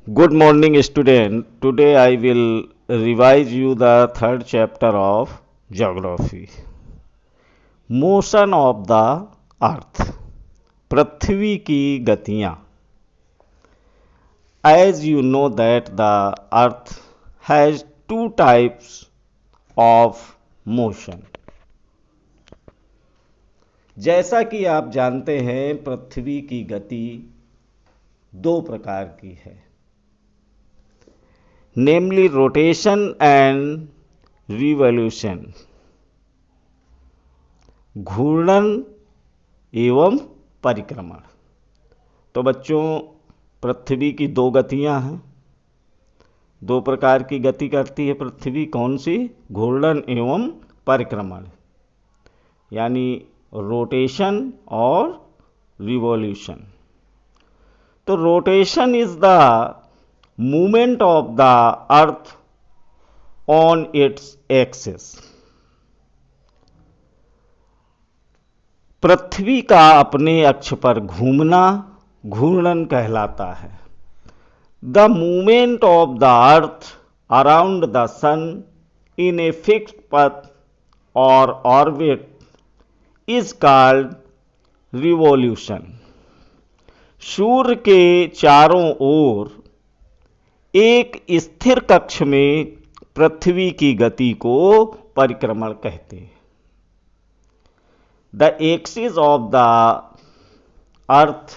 Good morning, student. Today I will revise you the third chapter of geography. Motion of the earth. पृथ्वी की गतियां. As you know that the earth has two types of motion. जैसा कि आप जानते हैं पृथ्वी की गति दो प्रकार की है, namely rotation and revolution. घूर्णन एवं परिक्रमण. तो बच्चों, पृथ्वी की दो गतियां हैं, दो प्रकार की गति करती है पृथ्वी. कौन सी? घूर्णन एवं परिक्रमण, यानी रोटेशन और रिवॉल्यूशन. तो rotation is the movement of the earth on its axis. पृथ्वी का अपने अक्ष पर घूमना घूर्णन कहलाता है. The movement of the earth around the sun in a fixed पथ और ऑर्बिट इज कॉल्ड रिवॉल्यूशन. सूर्य के चारों ओर एक स्थिर कक्ष में पृथ्वी की गति को परिक्रमण कहते हैं. The axis of the earth,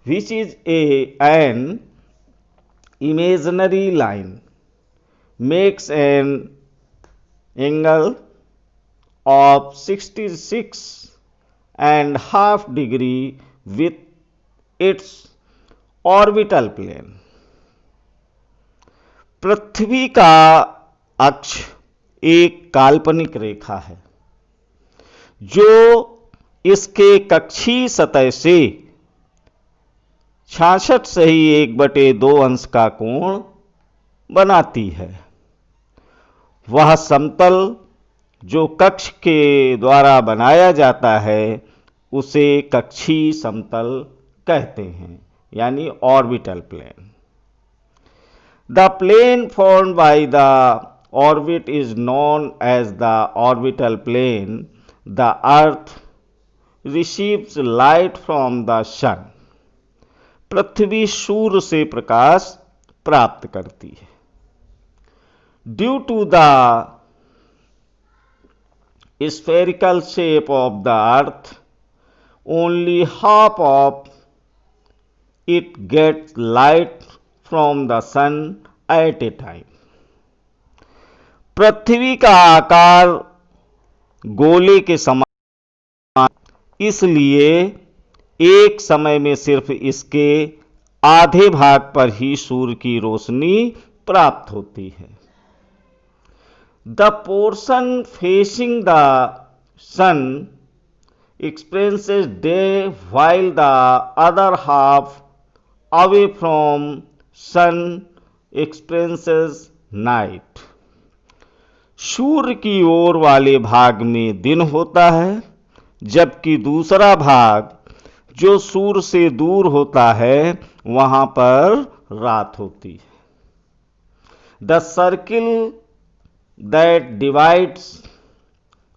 which is an imaginary line, makes an angle of 66.5 degree with its orbital plane. पृथ्वी का अक्ष एक काल्पनिक रेखा है जो इसके कक्षीय सतह से 66 सही 1/2 का कोण बनाती है. वह समतल जो कक्ष के द्वारा बनाया जाता है उसे कक्षीय समतल कहते हैं, यानी orbital plane. The plane formed by the orbit is known as the orbital plane. The earth receives light from the sun. पृथ्वी सूर्य से प्रकाश प्राप्त करती है. Due to the spherical shape of the earth, only half of it gets light from the sun at a time. पृथ्वी का आकार गोले के समान, इसलिए एक समय में सिर्फ इसके आधे भाग पर ही सूर्य की रोशनी प्राप्त होती है. The portion facing the sun experiences day while the other half away from sun experiences night. सूर्य की ओर वाले भाग में दिन होता है, जबकि दूसरा भाग जो सूर्य से दूर होता है वहां पर रात होती है. The circle that divides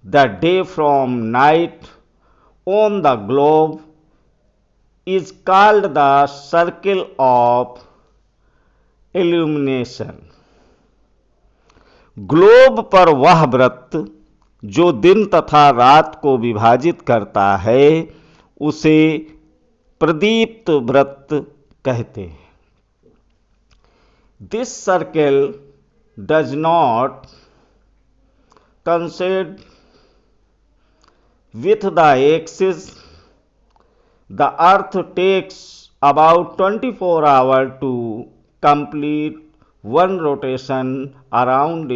the day from night on the globe is called the circle of illumination. Globe पर वह वृत्त जो दिन तथा रात को विभाजित करता है उसे प्रदीप्त वृत्त कहते हैं. This circle does not coincide with the axis. The earth takes about 24 hours to complete one rotation around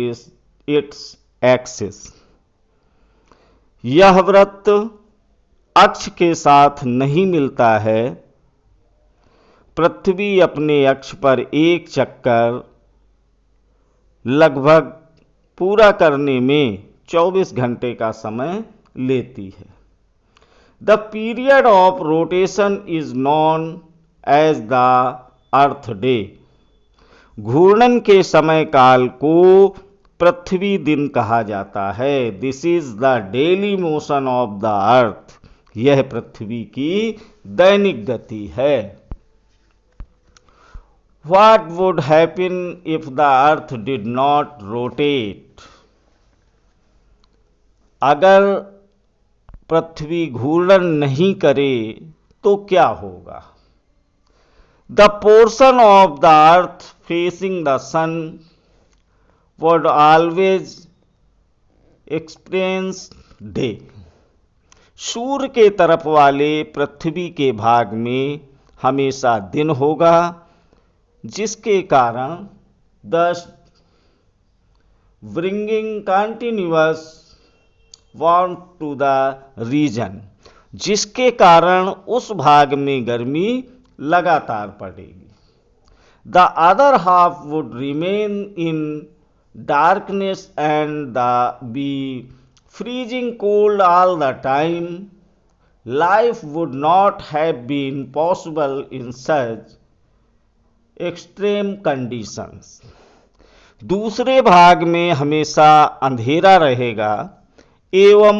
its axis. यह वृत्त अक्ष के साथ नहीं मिलता है. पृथ्वी अपने अक्ष पर एक चक्कर लगभग पूरा करने में 24 घंटे का समय लेती है. The period of rotation is known as the earth day. घूर्णन के समय काल को पृथ्वी दिन कहा जाता है। This is the daily motion of the अर्थ। यह पृथ्वी की दैनिक गति है। What would happen if the earth did not rotate? अगर पृथ्वी घूर्णन नहीं करे तो क्या होगा? The portion of the earth facing the sun would always experience day. सूर्य के तरफ वाले पृथ्वी के भाग में हमेशा दिन होगा, जिसके कारण thus bringing continuous warmth to the region, जिसके कारण उस भाग में गर्मी लगातार पड़ेगी। The other half would remain in darkness and be freezing cold all the time. Life would not have been possible in such extreme conditions. दूसरे भाग में हमेशा अंधेरा रहेगा एवं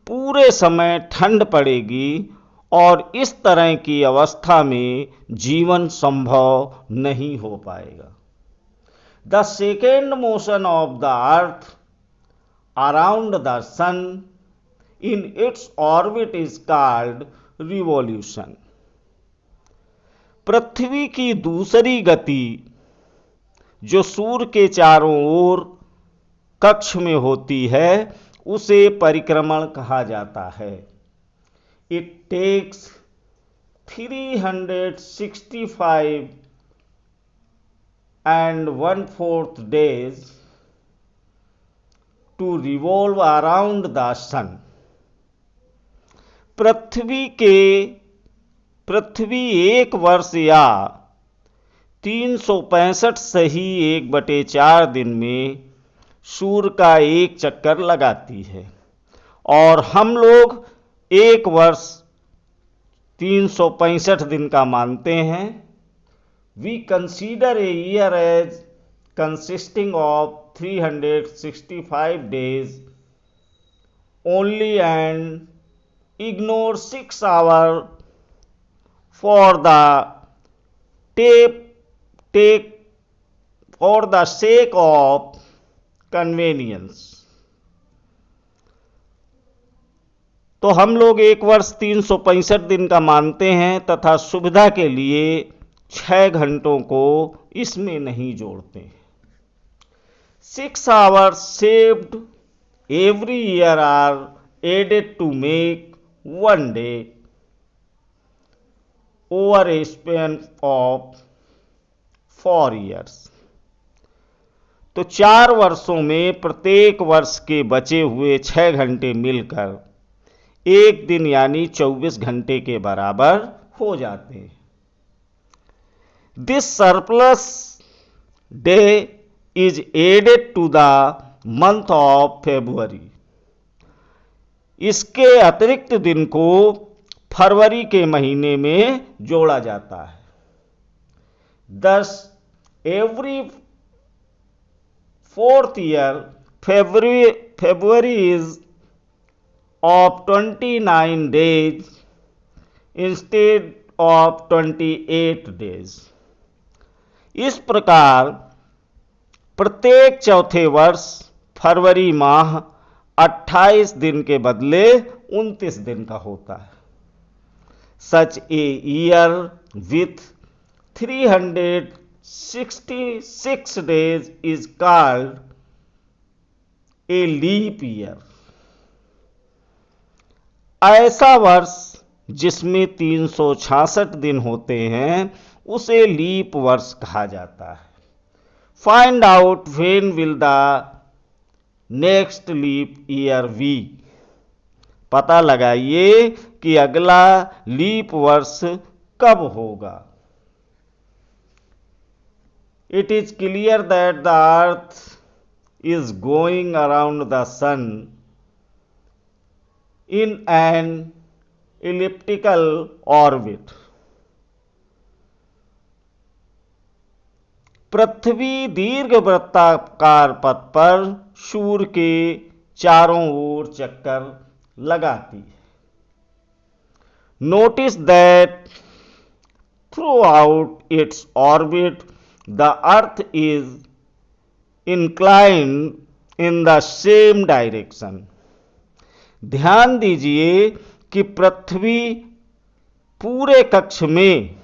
पूरे समय ठंड पड़ेगी और इस तरह की अवस्था में जीवन संभव नहीं हो पाएगा। The second motion of the earth around the sun in its orbit is called revolution. पृथ्वी की दूसरी गति जो सूर्य के चारों ओर कक्ष में होती है उसे परिक्रमण कहा जाता है। It takes 365 and 1/4 days to revolve around the sun। पृथ्वी एक वर्ष या 365 सही 1/4 दिन में सूर्य का एक चक्कर लगाती है और हम लोग एक वर्ष 365 दिन का मानते हैं। We consider a year as consisting of 365 days only and ignore 6 hours for the sake of convenience। तो हम लोग एक वर्ष 365 दिन का मानते हैं तथा सुविधा के लिए 6 घंटों को इसमें नहीं जोड़ते। 6 hours saved every year are added to make one day over a span of 4 years। तो 4 वर्षों में प्रत्येक वर्ष के बचे हुए 6 घंटे मिलकर एक दिन यानी 24 घंटे के बराबर हो जाते हैं। This surplus day is added to the month of February. इसके अतिरिक्त दिन को फरवरी के महीने में जोड़ा जाता है। Thus, every 4th year, February is of 29 days instead of 28 days। इस प्रकार प्रत्येक चौथे वर्ष फरवरी माह 28 दिन के बदले 29 दिन का होता है। Such a year with 366 days is called a leap year। ऐसा वर्ष जिसमें 366 दिन होते हैं उसे लीप वर्ष कहा जाता है। Find out when will the next leap year be। पता लगाइए कि अगला लीप वर्ष कब होगा। It is clear that the earth is going around the sun in an elliptical orbit। पृथ्वी दीर्घ वृत्ताकार पथ पर सूर्य के चारों ओर चक्कर लगाती है। Notice that throughout its orbit the earth is inclined in the same direction। ध्यान दीजिए कि पृथ्वी पूरे कक्ष में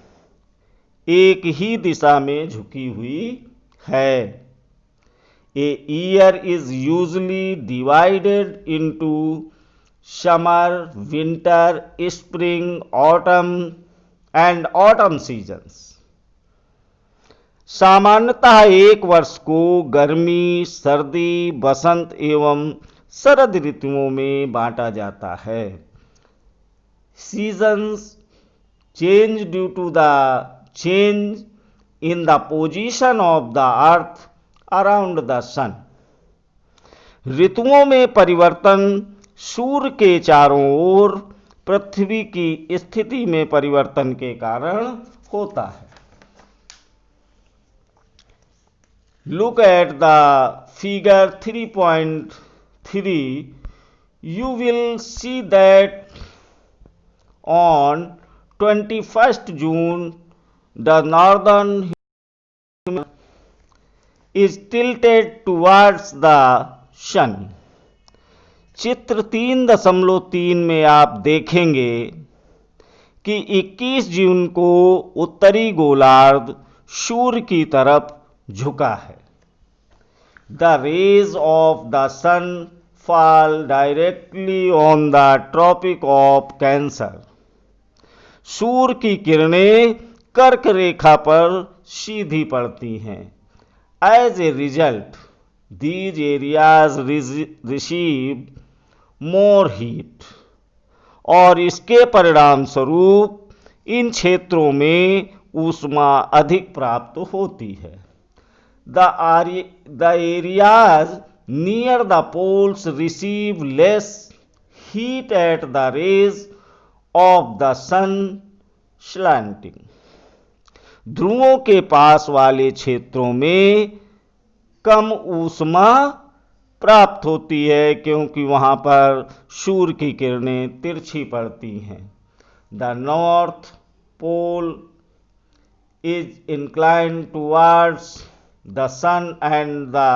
एक ही दिशा में झुकी हुई है। A year is usually divided into summer, winter, spring, autumn and autumn seasons। सामान्यतः एक वर्ष को गर्मी, सर्दी, बसंत एवं शरद ऋतुओं में बांटा जाता है। Seasons change due to the change in the position of the earth around the sun। ऋतुओं में परिवर्तन सूर्य के चारों ओर पृथ्वी की स्थिति में परिवर्तन के कारण होता है। Look at the figure 3.3। You will see that on 21st June the northern is tilted towards the sun। चित्र 3.3 में आप देखेंगे कि 21 जून को उत्तरी गोलार्ध सूर्य की तरफ झुका है। The rays of the sun fall directly on the Tropic of Cancer। सूर्य की किरणें कर्क रेखा पर सीधी पड़ती हैं। As a result, these areas receive more heat। और इसके परिणाम स्वरूप इन क्षेत्रों में ऊष्मा अधिक प्राप्त होती है। The areas near the poles receive less heat at the rays of the sun slanting। ध्रुवों के पास वाले क्षेत्रों में कम ऊष्मा प्राप्त होती है क्योंकि वहां पर सूर्य की किरणें तिरछी पड़ती हैं। The North Pole is inclined towards the sun and the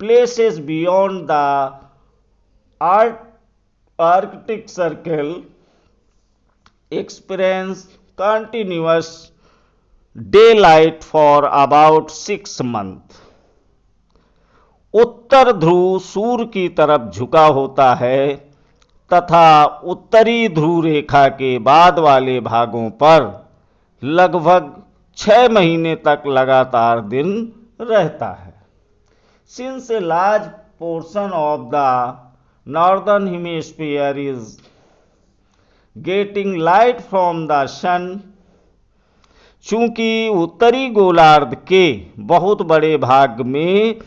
places beyond the Arctic Circle experience continuous daylight for about 6 months। उत्तर ध्रुव सूर्य की तरफ झुका होता है तथा उत्तरी ध्रुव रेखा के बाद वाले भागों पर लगभग 6 महीने तक लगातार दिन रहता है। Since a large portion of the northern hemisphere is getting light from the sun, चूंकि उत्तरी गोलार्ध के बहुत बड़े भाग में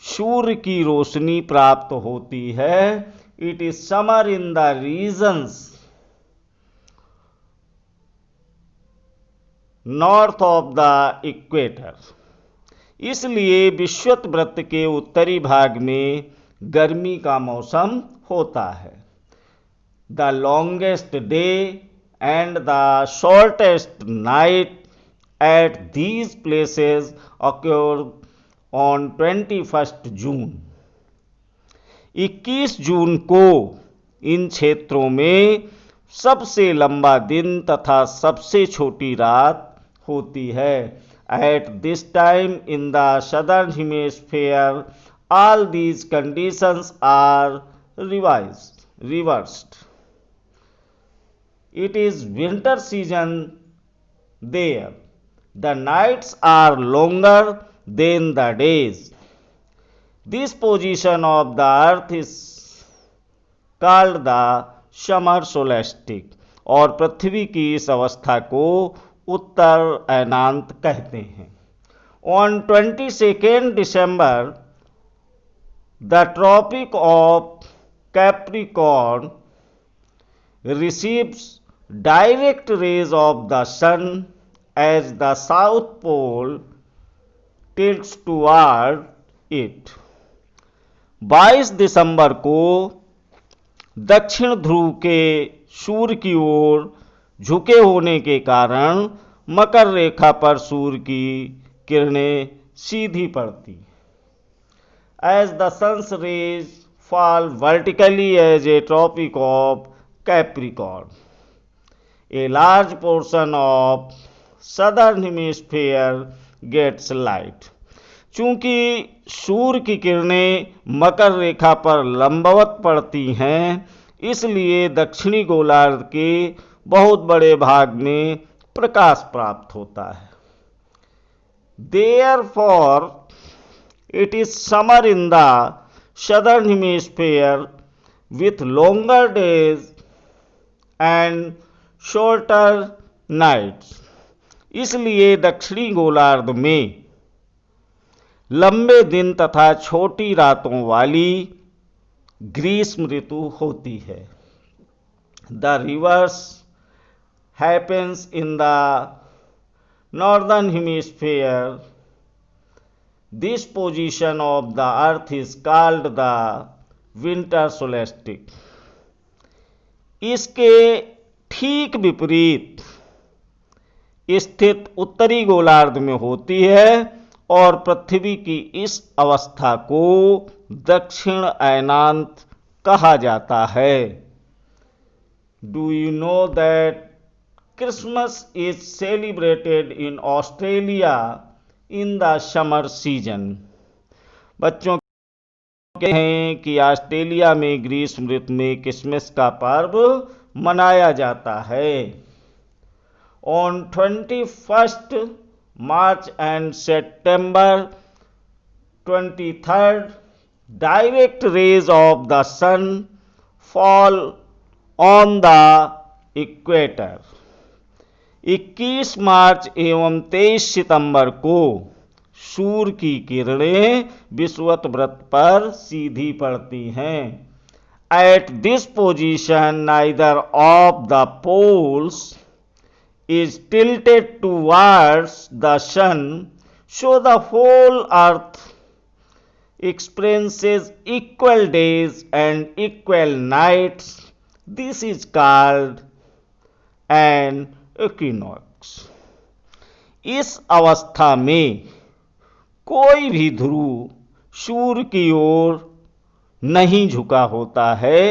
सूर्य की रोशनी प्राप्त होती है, it is summer in the regions north of the equator। इसलिए विषुवत वृत्त के उत्तरी भाग में गर्मी का मौसम होता है। The longest day and the shortest night at these places occur on 21st June। 21 जून को इन क्षेत्रों में सबसे लंबा दिन तथा सबसे छोटी रात होती है। At this time in the southern hemisphere all these conditions are reversed। It is winter season there। The nights are longer than the days। This position of the earth is called the summer solstice। और पृथ्वी की इस अवस्था को उत्तर अयनांत कहते हैं। On 22nd December the Tropic of Capricorn receives direct rays of the sun as the south pole tilts toward it. 22 दिसंबर को दक्षिण ध्रुव के सूर्य की ओर झुके होने के कारण मकर रेखा पर सूर्य की किरणें सीधी पड़ती. As the sun's rays fall vertically as a tropic of Capricorn, a large portion of southern hemisphere gets light. चूंकि सूर्य की किरणें मकर रेखा पर लंबवत पड़ती हैं, इसलिए दक्षिणी गोलार्ध के बहुत बड़े भाग में प्रकाश प्राप्त होता है. Therefore, it is summer in the southern hemisphere with longer days and shorter nights. इसलिए दक्षिणी गोलार्ध में लंबे दिन तथा छोटी रातों वाली ग्रीष्म ऋतु होती है. The reverse happens in the northern hemisphere. This position of the earth is called the winter solstice. इसके ठीक विपरीत स्थित उत्तरी गोलार्ध में होती है और पृथ्वी की इस अवस्था को दक्षिण अयनांत कहा जाता है. Do you know that Christmas is celebrated in Australia in the summer season? बच्चों कहते हैं कि ऑस्ट्रेलिया में ग्रीष्म ऋतु में क्रिसमस का पर्व मनाया जाता है. On 21st March and September 23rd, direct rays of the sun fall on the equator. 21 मार्च एवं 23 सितंबर को सूर्य की किरणें विषुवत वृत्त पर सीधी पड़ती हैं. At this position, neither of the poles is tilted towards the sun, so the whole earth experiences equal days and equal nights. This is called an equinox. इस अवस्था में कोई भी ध्रुव सूर्य की ओर नहीं झुका होता है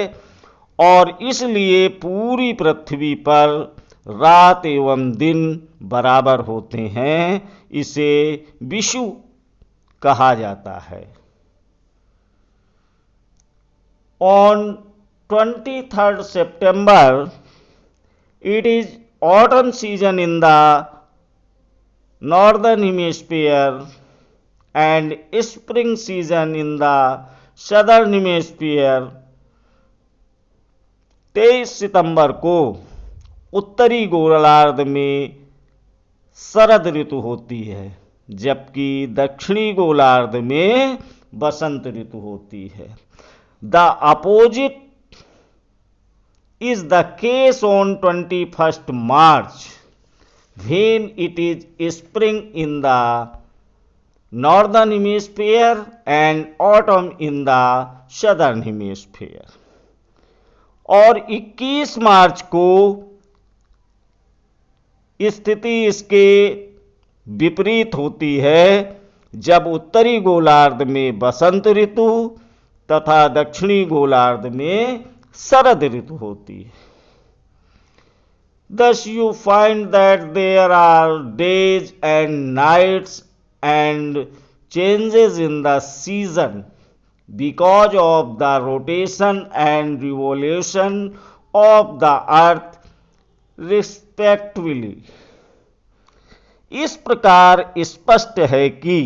और इसलिए पूरी पृथ्वी पर रात एवं दिन बराबर होते हैं. इसे विषु कहा जाता है. On 23rd September, it is autumn season in the northern hemisphere and spring season in the southern hemisphere. 23 सितंबर को उत्तरी गोलार्ध में शरद ऋतु होती है, जबकि दक्षिणी गोलार्ध में बसंत ऋतु होती है. The opposite is the case on 21st March, when it is spring in the northern hemisphere and autumn in the southern hemisphere. और 21 मार्च को स्थिति इसके विपरीत होती है, जब उत्तरी गोलार्ध में बसंत ऋतु तथा दक्षिणी गोलार्ध में शरद ऋतु होती है. Thus you find that there are days and nights and changes in the season because of the rotation and revolution of the earth respectively. इस प्रकार स्पष्ट है कि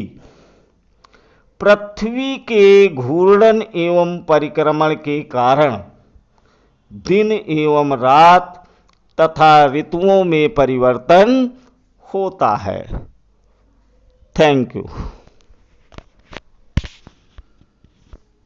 पृथ्वी के घूर्णन एवं परिक्रमण के कारण दिन एवं रात तथा ऋतुओं में परिवर्तन होता है. Thank you.